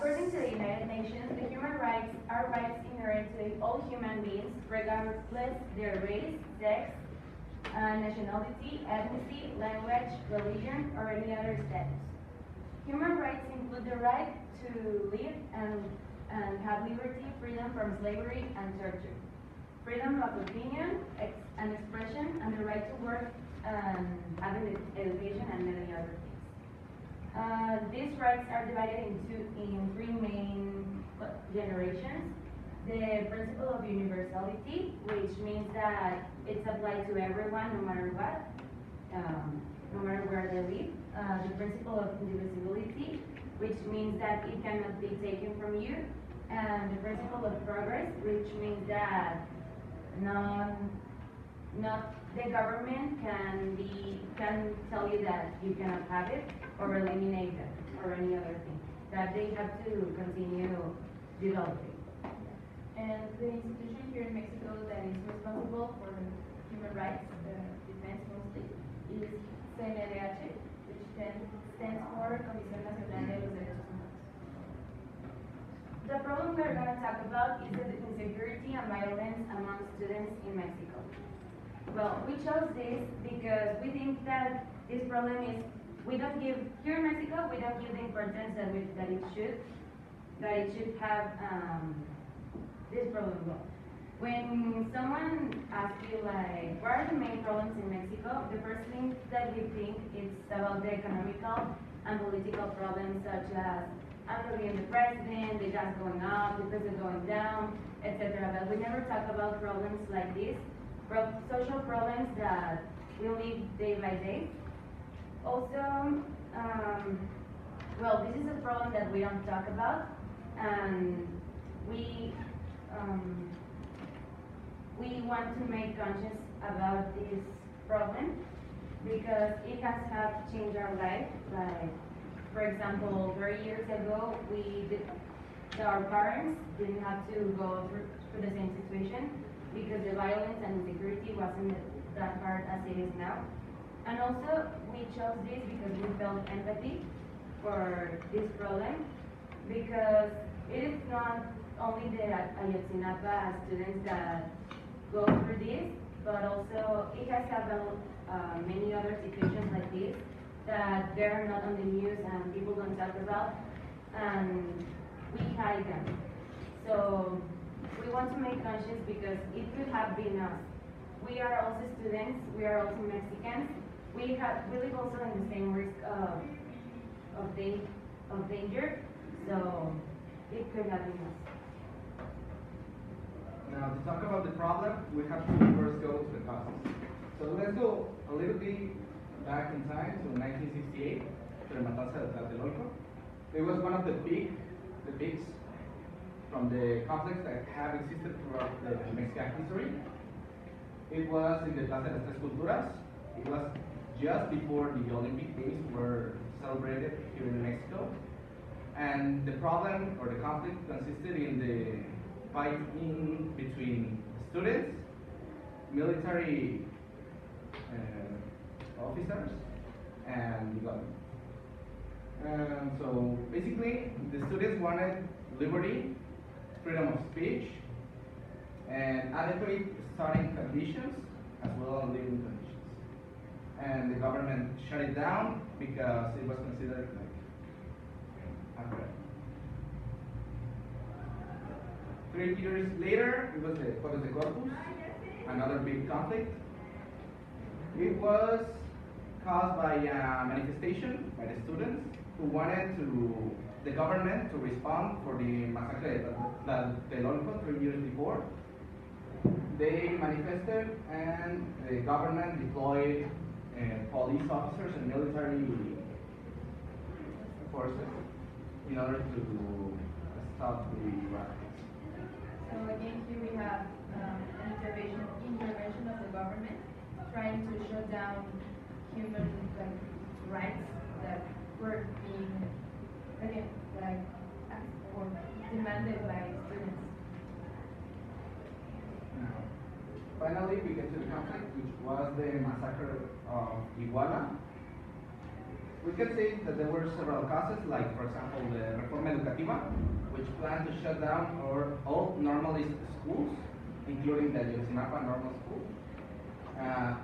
According to the United Nations, the human rights are rights inherent to all human beings, regardless their race, sex, nationality, ethnicity, language, religion, or any other status. Human rights include the right to live and have liberty, freedom from slavery and torture, freedom of opinion and expression, and the right to work and have an education and many other things. These rights are divided in three main generations. The principle of universality, which means that it's applied to everyone no matter what, no matter where they live. The principle of indivisibility, which means that it cannot be taken from you. And the principle of progress, which means that not the government can tell you that you cannot have it or eliminate it or any other thing. That they have to continue developing. And the institution here in Mexico that is responsible for human rights defense mostly is CNDH, which stands for Comisión Nacional de los Derechos Humanos. The problem we're going to talk about is the insecurity and violence among students in Mexico. Well, we chose this because we think that this problem is, here in Mexico, we don't give the importance that it should have this problem. Well, when someone asks you like, what are the main problems in Mexico, the first thing that we think is about the economical and political problems such as being the president, the gas going up, the peso going down, etc. But we never talk about problems like this, social problems that we live day by day. Also, well, this is a problem that we don't talk about, and we want to make conscious about this problem because it has helped change our life. Like, for example, 30 years ago, our parents didn't have to go through the same situation because the violence and insecurity wasn't that hard as it is now. And also, we chose this because we felt empathy for this problem because it is not only the Ayotzinapa students that go through this, but also it has happened many other situations like this that they're not on the news and people don't talk about, and we hide them. So we want to make conscious because it could have been us. We are also students, we are also Mexicans. We live also in the same risk of danger, so it could have been us. Now, to talk about the problem, we have to first go to the causes. So let's go a little bit back in time to 1968, to the Matanza de Tlatelolco. It was one of the peaks from the conflicts that have existed throughout the Mexican history. It was in the Plaza de las Tres Culturas. It was just before the Olympic Games were celebrated here in Mexico. And the problem or the conflict consisted in the fighting between students, military officers, and the government. So basically, the students wanted liberty, freedom of speech, and adequate studying conditions, as well as living conditions. And the government shut it down because it was considered like unfair. 3 years later, it was the Jueves de Corpus, another big conflict. It was caused by a manifestation by the students who wanted the government to respond for the massacre de Tlatelolco 3 years before. They manifested and the government deployed police officers and military forces in order to stop the riots. So again, here we have an intervention of the government trying to shut down human rights that were being, again, or demanded by students. Finally, we get to the conflict, which was the massacre of Iguala. We can say that there were several causes, like, for example, the Reforma Educativa, which planned to shut down all normalist schools, including the Ayotzinapa normal school.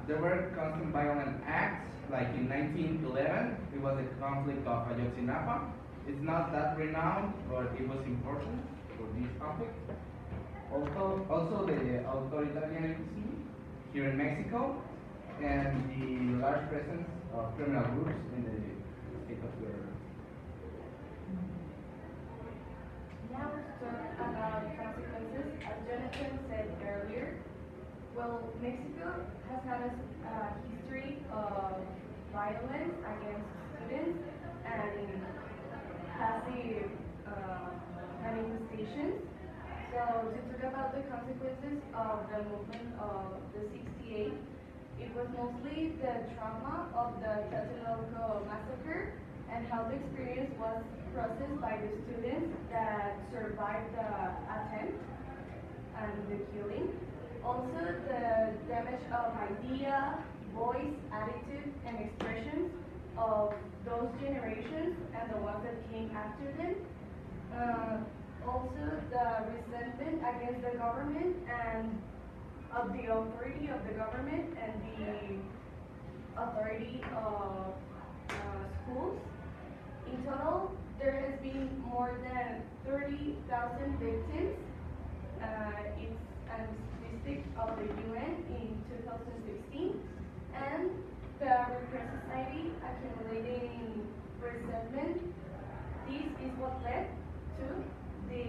There were constant violent acts, like in 1911, it was the conflict of Ayotzinapa. It's not that renowned, but it was important for this conflict. Also the authoritarianism here in Mexico, and the large presence of criminal groups in the state of Guerrero. Now to talk about consequences, as Jonathan said earlier, well, Mexico has had a history of violence against students and passive manifestations. So to talk about the consequences of the movement of the 68, it was mostly the trauma of the Tlatelolco massacre and how the experience was processed by the students that survived the attempt and the killing. Also the damage of idea, voice, attitude, and expressions of those generations and the ones that came after them. Also the resentment against the government and of the authority of the government and the authority of schools. In total, there has been more than 30,000 victims. It's a statistic of the UN in 2016, and the Repressed Society accumulating resentment. This is what led to the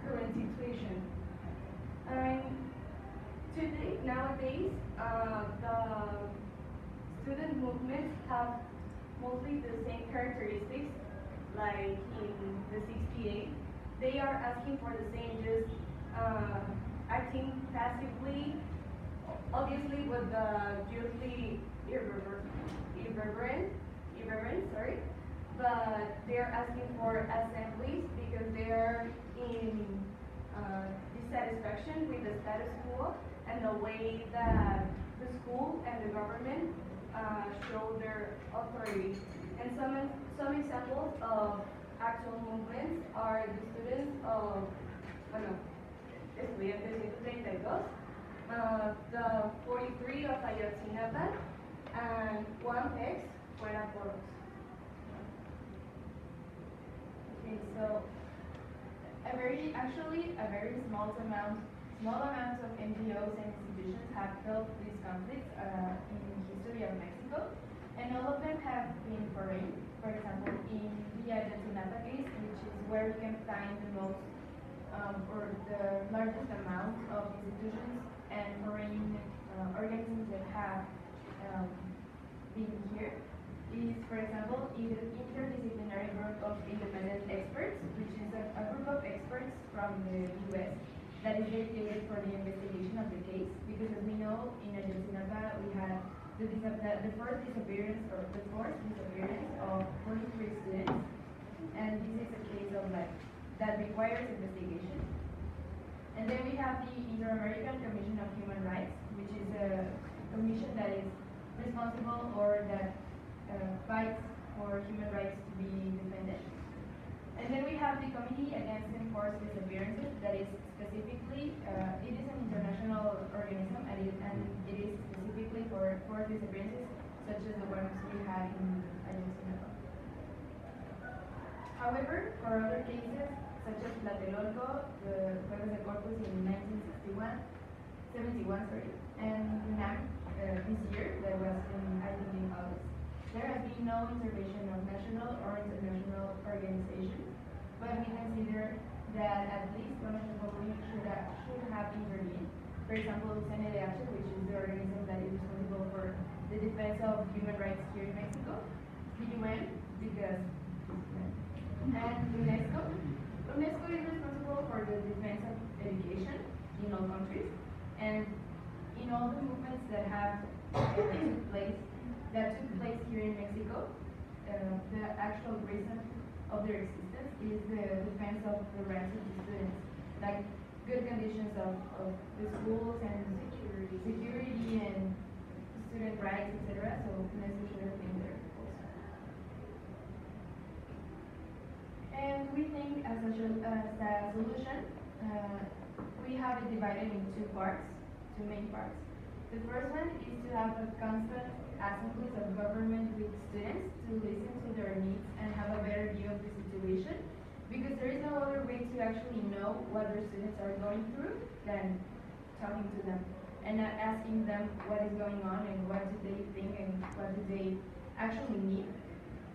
current situation. Nowadays, the student movements have mostly the same characteristics like in the 68. They are asking for the same, just acting passively, obviously with the youthly irreverence, sorry, but they're asking for assemblies because they're in dissatisfaction with the status quo and the way that the school and the government show their authority. And some examples of actual movements are the students of, estudiantes 132, the 43 of Ayotzinapa, and 1X fuera poros. Okay, so a very small amount of NGOs and institutions have felt these conflicts in the history of Mexico, and all of them have been foreign. For example, in the Ayotzinapa case, which is where we can find the most or the largest amount of institutions and foreign organisms that have been here, is, for example, the interdisciplinary group of independent experts, which is a group of experts from the US that is dedicated for the investigation of the case, because as we know, in Ayotzinapa we had the fourth disappearance of 43 students, and this is a case of that requires investigation. And then we have the Inter-American Commission of Human Rights, which is a commission that is responsible or that fights for human rights to be defended. And then we have the Committee Against Enforced Disappearances, that is specifically, it is an international organism, and it is specifically for forced disappearances, such as the ones we had in Ayotzinapa. However, for other cases, such as Tlatelolco, the Jueves de Corpus in 1971, and NAM this year, that was I think in August, there has been no intervention of national or international organizations, but we consider that at least one of the following should have intervened. For example, CNDH, which is the organism that is responsible for the defense of human rights here in Mexico, the UN, and UNESCO. UNESCO is responsible for the defense of education in all countries, and in all the movements that took place here in Mexico, the actual reason of their existence is the defense of the rights of the students, like good conditions of the schools and security and student rights, etc. So UNESCO should have been there also. And we think as a solution, we have it divided in two main parts. The first one is to have a constant assemblies of government with students to listen to their needs and have a better view of the situation, because there is no other way to actually know what their students are going through than talking to them and asking them what is going on and what do they think and what do they actually need.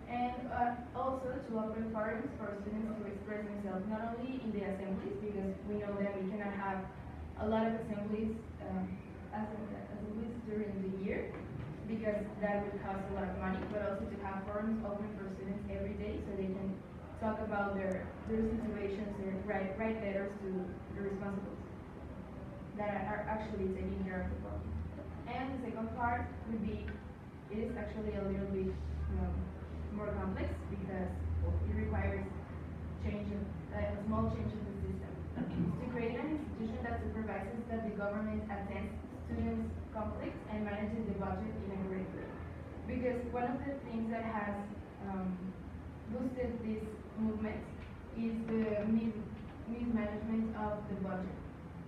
And also to open forums for students to express themselves, not only in the assemblies, because we know that we cannot have a lot of assemblies during the year, because that would cost a lot of money, but also to have forums open for students every day so they can talk about their situations or write letters to the responsibles that are actually taking care of the problem. And the second part would be, it is actually a little bit more complex because it requires a small change in the system. To create an institution that supervises that the government attends students' conflicts and manages the budget in a great way. Because one of the things that has boosted this movement is the mismanagement of the budget,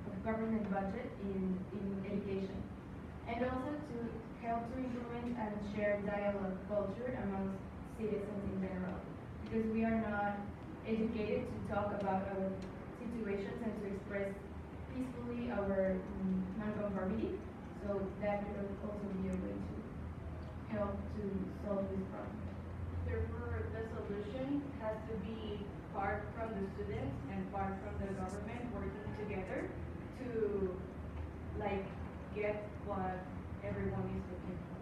of government budget in education. And also to help to implement and share dialogue culture amongst citizens in general. Because we are not educated to talk about our situations and to express peacefully our nonconformity. So that could also be a way to help to solve this problem. Therefore, the solution has to be part from the students and part from the government working together to get what everyone is looking for.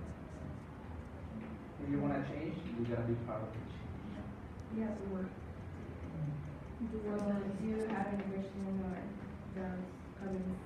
If you want to change, you gotta be part of the change. We have to work. So, do you have any questions or comments?